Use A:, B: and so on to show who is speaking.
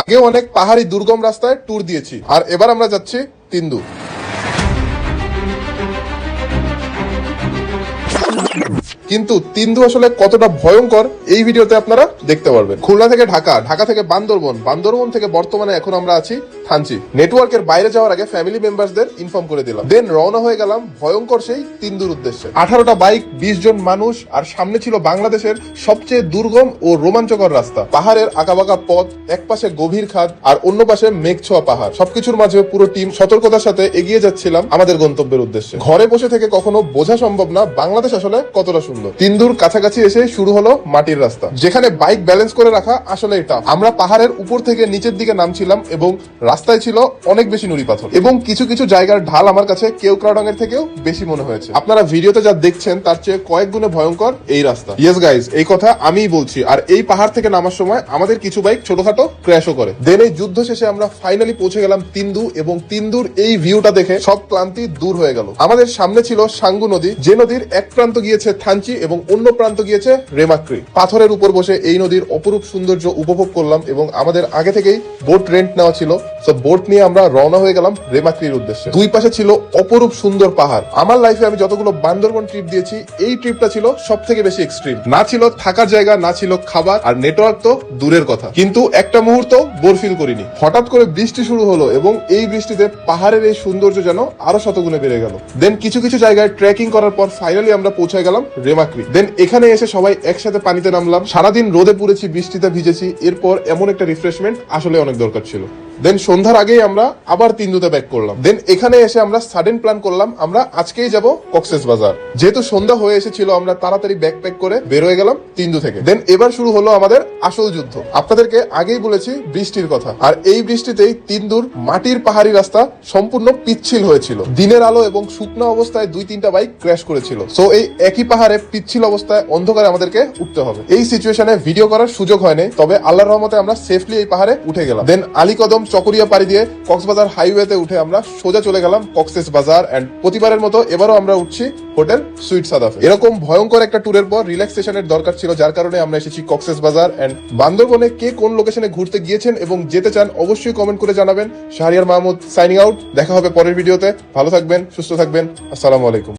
A: আগেও অনেক পাহাড়ি দুর্গম রাস্তায় ট্যুর দিয়েছি, আর এবার আমরা যাচ্ছি তিন্দু। কিন্তু তিন্দু আসলে কতটা ভয়ঙ্কর এই ভিডিওতে আপনারা দেখতে পারবেন। খুলনা থেকে ঢাকা, ঢাকা থেকে বান্দরবন, বান্দরবন থেকে বর্তমানে এখন আমরা আছি থানচি। নেটওয়ার্কের বাইরে যাওয়ার আগে ফ্যামিলি মেম্বারসদের ইনফর্ম করে দিলাম, দেন রওনা হয়ে গেলাম ভয়ঙ্কর সেই তিন্দুর উদ্দেশ্যে। 18টা বাইক, 20 জন মানুষ, আর সামনে ছিল বাংলাদেশের সবচেয়ে দুর্গম ও রোমাঞ্চকর রাস্তা। পাহাড়ের আঁকাবাঁকা পথ, এক পাশে গভীর খাদ আর অন্য পাশে মেঘছোয়া পাহাড়। সবকিছুর মাঝে পুরো টিম সতর্কতার সাথে এগিয়ে যাচ্ছিলাম আমাদের গন্তব্যের উদ্দেশ্যে। ঘরে বসে থেকে কখনো বোঝা সম্ভব না বাংলাদেশ আসলে কতটা সুন্দর। তিন্দুর কাছাকাছি এসে শুরু হলো মাটির রাস্তা, যেখানে বাইক ব্যালেন্স করে রাখা আসলে টাফ। আমরা পাহাড়ের উপর থেকে নিচের দিকে নামছিলাম এবং রাস্তায় ছিল অনেক বেশি নুড়ি পাথর, এবং কিছু কিছু জায়গার ঢাল আমার কাছে কেওক্রাডং এর থেকেও বেশি মনে হয়েছে। আপনারা ভিডিওতে যা দেখছেন তার চেয়ে কয়েক গুণে ভয়ঙ্কর এই রাস্তা। ইয়েস গাইজ, এই কথা আমিই বলছি। আর এই পাহাড় থেকে নামার সময় আমাদের কিছু বাইক ছোটখাটো ক্র্যাশও করে। দেন এই যুদ্ধ শেষে আমরা ফাইনালি পৌঁছে গেলাম তিন্দু, এবং তিন্দুর এই ভিউটা দেখে সব ক্লান্তি দূর হয়ে গেল। আমাদের সামনে ছিল সাঙ্গু নদী, যে নদীর এক প্রান্ত গিয়েছে থানচি এবং অন্য প্রান্ত গিয়েছে রেমাক্রি। পাথরের উপর বসে এই নদীর অপরূপ সৌন্দর্য উপভোগ করলাম, এবং আমাদের আগে থেকেই বোট রেন্ট নেওয়া ছিল। সো বোট নিয়ে আমরা রওনা হয়ে গেলাম রেমাক্রির উদ্দেশ্যে। দুই পাশে ছিল অপরূপ সুন্দর পাহাড়। আমার লাইফে আমি যতগুলো বান্দরবন ট্রিপ দিয়েছি, এই ট্রিপটা ছিল সব থেকে বেশি এক্সট্রিম। না ছিল থাকার জায়গা, না ছিল খাবার, আর নেটওয়ার্ক তো দূরের কথা। কিন্তু একটা মুহূর্ত বোর ফিল করিনি। হঠাৎ করে বৃষ্টি শুরু হলো, এবং এই বৃষ্টিতে পাহাড়ের এই সৌন্দর্য যেন আরো শতগুণে বেড়ে গেল। দেন কিছু কিছু জায়গায় ট্রেকিং করার পর ফাইনালি আমরা পৌঁছে গেলাম রেমাক্রি। দেন এখানে এসে সবাই একসাথে পানিতে নামলাম। সারাদিন রোদে পুড়েছি, বৃষ্টিতে ভিজেছি, এরপর এমন একটা রিফ্রেশমেন্ট আসলে অনেক দরকার ছিল। দেন সন্ধ্যার আগেই আমরা আবার তিন্দুতে ব্যাক করলাম। দেন এখানে এসে আমরা সাডেন প্ল্যান করলাম আমরা আজকেই যাব কক্সেস বাজার। যেহেতু সন্ধ্যা হয়ে এসেছিল, আমরা তাড়াতাড়ি ব্যাকপ্যাক করে বের হয়ে গেলাম তিন্দু থেকে। দেন এবার শুরু হলো আমাদের আসল যুদ্ধ। আপনাদেরকে আগেই বলেছি বৃষ্টির কথা, আর এই বৃষ্টিতেই তিন্দুর মাটির পাহাড়ি রাস্তা সম্পূর্ণ পিচ্ছিল হয়েছিল। দিনের আলো এবং শুকনো অবস্থায় 2-3টা বাইক ক্র্যাশ করেছিল। সো এই একই পাহাড়ে পিচ্ছিল অবস্থায় অন্ধকারে আমাদেরকে উঠতে হবে। এই সিচুয়েশনে ভিডিও করার সুযোগ হয়নি, তবে আল্লাহর রহমতে আমরা সেফলি এই পাহাড়ে উঠে গেলাম। দেন আলীকদম চকরিয়া পাড়ি দিয়ে কক্সবাজার হাইওয়েতে উঠে আমরা সোজা চলে গেলাম কক্সেস বাজার। এন্ড প্রতিবারের মতো এবারও আমরা উঠছি হোটেল সুইট সাদাফে। এরকম ভয়ঙ্কর একটা ট্যুরের পর রিল্যাক্সেশনের দরকার ছিল, যার কারণে আমরা এসেছি কক্সেস বাজার। এন্ড বান্দরবনে কে কোন লোকেশনে ঘুরতে গিয়েছেন এবং যেতে চান অবশ্যই কমেন্ট করে জানাবেন। Shahriar Mahmud signing out. দেখা হবে পরের ভিডিওতে। ভালো থাকবেন, সুস্থ থাকবেন। আসসালামু আলাইকুম।